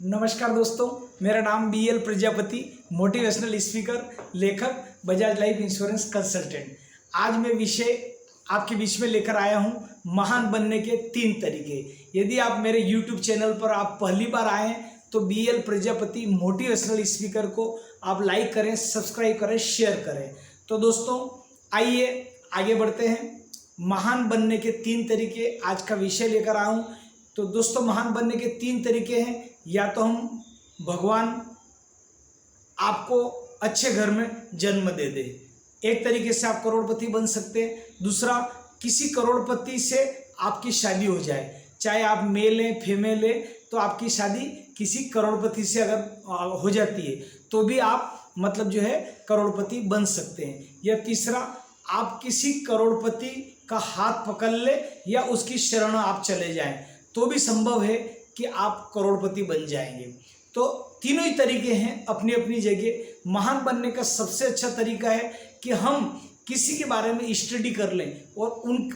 नमस्कार दोस्तों, मेरा नाम BL प्रजापति, मोटिवेशनल स्पीकर, लेखक, बजाज लाइफ इंश्योरेंस कंसल्टेंट। आज मैं विषय आपके बीच में लेकर आया हूं, महान बनने के 3 तरीके। यदि आप मेरे YouTube चैनल पर आप पहली बार आए हैं तो BL प्रजापति मोटिवेशनल स्पीकर को आप लाइक करें, सब्सक्राइब करें, शेयर करें। तो दोस्तों आइए आगे बढ़ते हैं। महान बनने के 3 तरीके आज का विषय लेकर आया हूँ। तो दोस्तों महान बनने के 3 तरीके हैं। या तो हम भगवान आपको अच्छे घर में जन्म दे दे, एक तरीके से आप करोड़पति बन सकते हैं। दूसरा, किसी करोड़पति से आपकी शादी हो जाए, चाहे आप मेल हैं फीमेल हैं, तो आपकी शादी किसी करोड़पति से अगर हो जाती है तो भी आप मतलब जो है करोड़पति बन सकते हैं। या तीसरा, आप किसी करोड़पति का हाथ पकड़ ले या उसकी शरण आप चले जाएं तो भी संभव है कि आप करोड़पति बन जाएंगे। तो तीनों ही तरीके हैं अपनी अपनी जगह। महान बनने का सबसे अच्छा तरीका है कि हम किसी के बारे में स्टडी कर लें और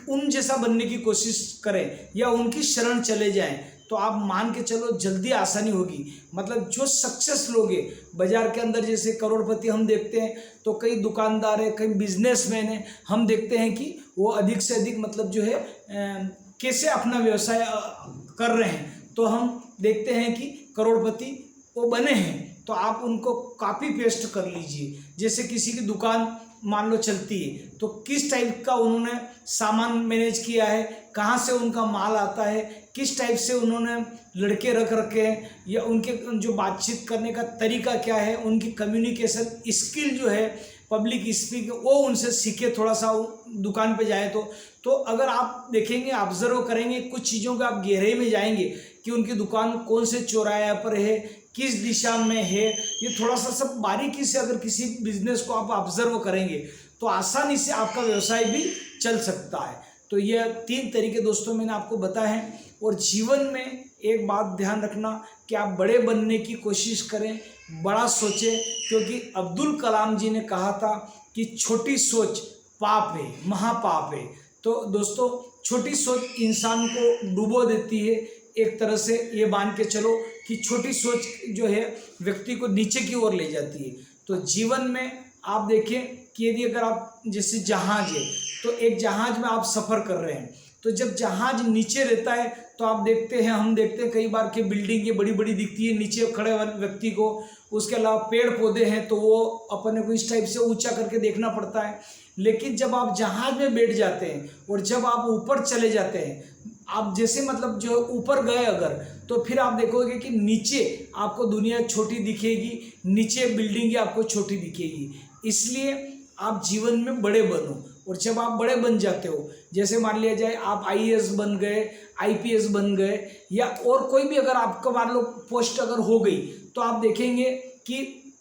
उन जैसा बनने की कोशिश करें या उनकी शरण चले जाएं, तो आप मान के चलो जल्दी आसानी होगी। मतलब जो सक्सेस लोग हैं बाजार के अंदर, जैसे करोड़पति हम देखते हैं तो कई दुकानदार हैं, कई बिजनेसमैन हैं, हम देखते हैं कि वो अधिक से अधिक मतलब जो है कैसे अपना व्यवसाय कर रहे हैं, तो हम देखते हैं कि करोड़पति वो बने हैं। तो आप उनको कॉपी पेस्ट कर लीजिए। जैसे किसी की दुकान मान लो चलती है तो किस टाइप का उन्होंने सामान मैनेज किया है, कहाँ से उनका माल आता है, किस टाइप से उन्होंने लड़के रख रखे हैं, या उनके जो बातचीत करने का तरीका क्या है, उनकी कम्युनिकेशन स्किल जो है, पब्लिक स्पीक, वो उनसे सीखे थोड़ा सा दुकान पे जाए तो अगर आप देखेंगे, ऑब्जर्व करेंगे, कुछ चीज़ों का आप गहराई में जाएंगे कि उनकी दुकान कौन से चौराहे पर है, किस दिशा में है, ये थोड़ा सा सब बारीकी से अगर किसी बिजनेस को आप ऑब्जर्व करेंगे तो आसानी से आपका व्यवसाय भी चल सकता है। तो ये 3 तरीके दोस्तों मैंने आपको बताए हैं। और जीवन में एक बात ध्यान रखना कि आप बड़े बनने की कोशिश करें, बड़ा सोचें, क्योंकि अब्दुल कलाम जी ने कहा था कि छोटी सोच पाप है, महापाप है। तो दोस्तों छोटी सोच इंसान को डुबो देती है। एक तरह से ये मान के चलो कि छोटी सोच जो है व्यक्ति को नीचे की ओर ले जाती है। तो जीवन में आप देखें कि यदि अगर आप जैसे जहाज है तो एक जहाज में आप सफ़र कर रहे हैं, तो जब जहाज नीचे रहता है तो आप देखते हैं, हम देखते हैं कई बार कि बिल्डिंग ये बड़ी बड़ी दिखती है नीचे खड़े व्यक्ति को। उसके अलावा पेड़ पौधे हैं तो वो अपने को इस टाइप से ऊंचा करके देखना पड़ता है। लेकिन जब आप जहाज में बैठ जाते हैं और जब आप ऊपर चले जाते हैं, आप जैसे मतलब जो ऊपर गए अगर, तो फिर आप देखोगे कि नीचे आपको दुनिया छोटी दिखेगी, नीचे बिल्डिंग आपको छोटी दिखेगी। इसलिए आप जीवन में बड़े बनो। और जब आप बड़े बन जाते हो, जैसे मान लिया जाए आप IAS बन गए, IPS बन गए, या और कोई भी अगर आपका मान लो पोस्ट अगर हो गई, तो आप देखेंगे कि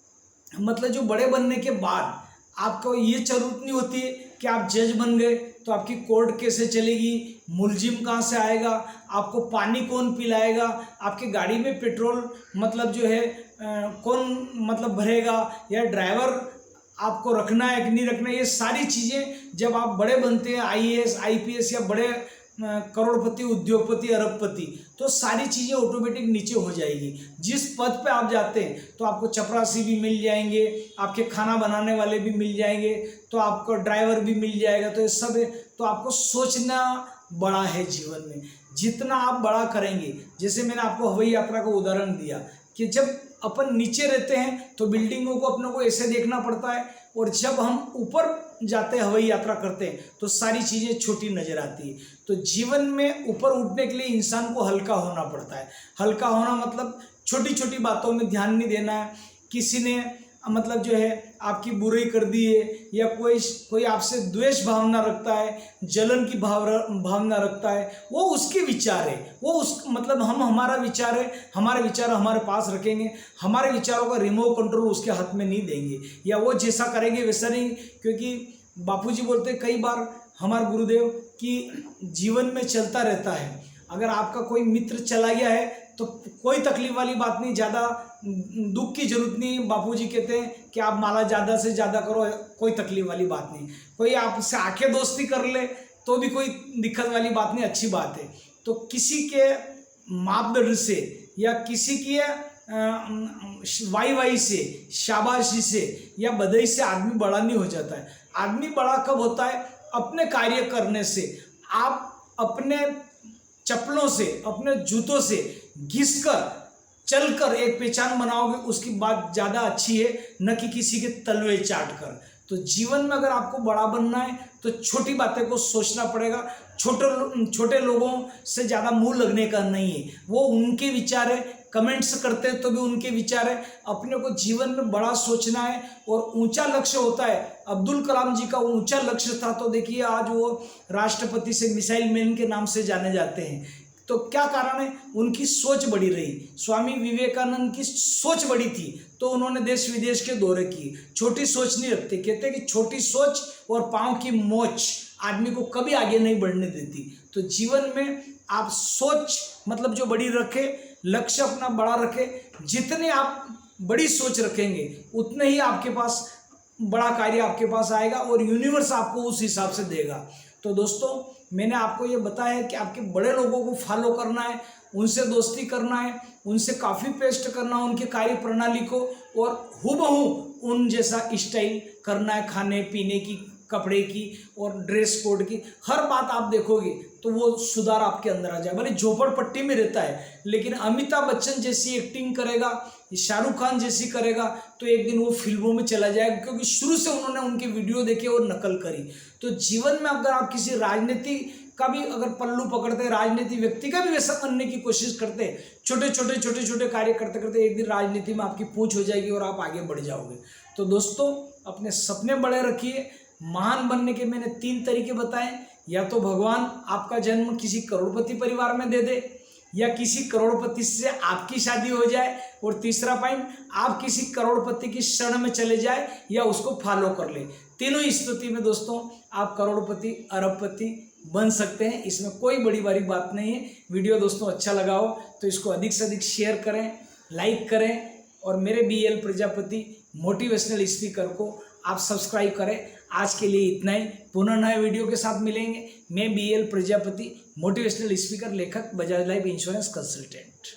मतलब जो बड़े बनने के बाद आपको ये जरूरत नहीं होती है कि आप जज बन गए तो आपकी कोर्ट कैसे चलेगी, मुलजिम कहाँ से आएगा, आपको पानी कौन पिलाएगा, आपकी गाड़ी में पेट्रोल मतलब जो है कौन मतलब भरेगा, या ड्राइवर आपको रखना है कि नहीं रखना है। ये सारी चीज़ें जब आप बड़े बनते हैं, IAS IPS या बड़े करोड़पति, उद्योगपति, अरबपति, तो सारी चीज़ें ऑटोमेटिक नीचे हो जाएगी। जिस पद पे आप जाते हैं तो आपको चपरासी भी मिल जाएंगे, आपके खाना बनाने वाले भी मिल जाएंगे, तो आपको ड्राइवर भी मिल जाएगा। तो ये सब है। तो आपको सोचना बड़ा है जीवन में। जितना आप बड़ा करेंगे, जैसे मैंने आपको हवाई यात्रा का उदाहरण दिया कि जब अपन नीचे रहते हैं तो बिल्डिंगों को अपने को ऐसे देखना पड़ता है, और जब हम ऊपर जाते हैं, हवाई यात्रा करते हैं, तो सारी चीज़ें छोटी नज़र आती है। तो जीवन में ऊपर उठने के लिए इंसान को हल्का होना पड़ता है। हल्का होना मतलब छोटी छोटी बातों में ध्यान नहीं देना है। किसी ने मतलब जो है आपकी बुराई कर दी है, या कोई आपसे द्वेष भावना रखता है, जलन की भावना रखता है, वो उसके विचार है, वो उस मतलब हमारा विचार है, हमारे विचार हमारे पास रखेंगे, हमारे विचारों का रिमोट कंट्रोल उसके हाथ में नहीं देंगे, या वो जैसा करेंगे वैसा नहीं। क्योंकि बापूजी बोलते हैं कई बार, हमारे गुरुदेव, कि जीवन में चलता रहता है। अगर आपका कोई मित्र चला गया है तो कोई तकलीफ वाली बात नहीं, ज़्यादा दुख की जरूरत नहीं। बापूजी कहते हैं कि आप माला ज़्यादा से ज़्यादा करो, कोई तकलीफ वाली बात नहीं। कोई आपसे आंखें दोस्ती कर ले तो भी कोई दिक्कत वाली बात नहीं, अच्छी बात है। तो किसी के मापदंड से या किसी की वाई से, शाबाशी से या बधाई से आदमी बड़ा नहीं हो जाता है। आदमी बड़ा कब होता है? अपने कार्य करने से। आप अपने चप्पलों से, अपने जूतों से घिसकर चलकर एक पहचान बनाओगे, उसकी बात ज़्यादा अच्छी है, न कि किसी के तलवे चाट कर। तो जीवन में अगर आपको बड़ा बनना है तो छोटी बातें को सोचना पड़ेगा। छोटे लोगों से ज़्यादा मुंह लगने का नहीं है, वो उनके विचार है, कमेंट्स करते हैं तो भी उनके विचार है। अपने को जीवन में बड़ा सोचना है और ऊंचा लक्ष्य होता है। अब्दुल कलाम जी का ऊंचा लक्ष्य था, तो देखिए आज वो राष्ट्रपति से मिसाइल मैन के नाम से जाने जाते हैं। तो क्या कारण है? उनकी सोच बड़ी रही। स्वामी विवेकानंद की सोच बड़ी थी तो उन्होंने देश विदेश के दौरे किए। छोटी सोच नहीं रखते। कहते हैं कि छोटी सोच और पाँव की मोच आदमी को कभी आगे नहीं बढ़ने देती। तो जीवन में आप सोच मतलब जो बड़ी रखे, लक्ष्य अपना बड़ा रखे। जितने आप बड़ी सोच रखेंगे उतने ही आपके पास बड़ा कार्य आपके पास आएगा और यूनिवर्स आपको उस हिसाब से देगा। तो दोस्तों, मैंने आपको ये बताया है कि आपके बड़े लोगों को फॉलो करना है, उनसे दोस्ती करना है, उनसे काफ़ी पेस्ट करना है उनके कार्य प्रणाली को, और हूबहू उन जैसा स्टाइल करना है, खाने पीने की, कपड़े की और ड्रेस कोड की। हर बात आप देखोगे तो वो सुधार आपके अंदर आ जाए। भले झोपड़पट्टी में रहता है लेकिन अमिताभ बच्चन जैसी एक्टिंग करेगा, शाहरुख खान जैसी करेगा तो एक दिन वो फिल्मों में चला जाएगा, क्योंकि शुरू से उन्होंने उनके वीडियो देखे और नकल करी। तो जीवन में अगर आप किसी राजनीति का भी अगर पल्लू पकड़ते, राजनीति व्यक्ति का भी वैसा बनने की कोशिश करते, छोटे छोटे कार्य करते करते एक दिन राजनीति में आपकी पूछ हो जाएगी और आप आगे बढ़ जाओगे। तो दोस्तों, अपने सपने बड़े रखिए। महान बनने के मैंने 3 तरीके बताए। या तो भगवान आपका जन्म किसी करोड़पति परिवार में दे दे, या किसी करोड़पति से आपकी शादी हो जाए, और तीसरा पॉइंट, आप किसी करोड़पति की शरण में चले जाए या उसको फॉलो कर ले। तीनों स्थिति में दोस्तों आप करोड़पति, अरबपति बन सकते हैं। इसमें कोई बड़ी बात नहीं है। वीडियो दोस्तों अच्छा लगा हो तो इसको अधिक से अधिक शेयर करें, लाइक करें, और मेरे BL प्रजापति मोटिवेशनल स्पीकर को आप सब्सक्राइब करें। आज के लिए इतना ही। पुनः नए वीडियो के साथ मिलेंगे। मैं BL प्रजापति, मोटिवेशनल स्पीकर, लेखक, बजाज लाइफ इंश्योरेंस कंसल्टेंट।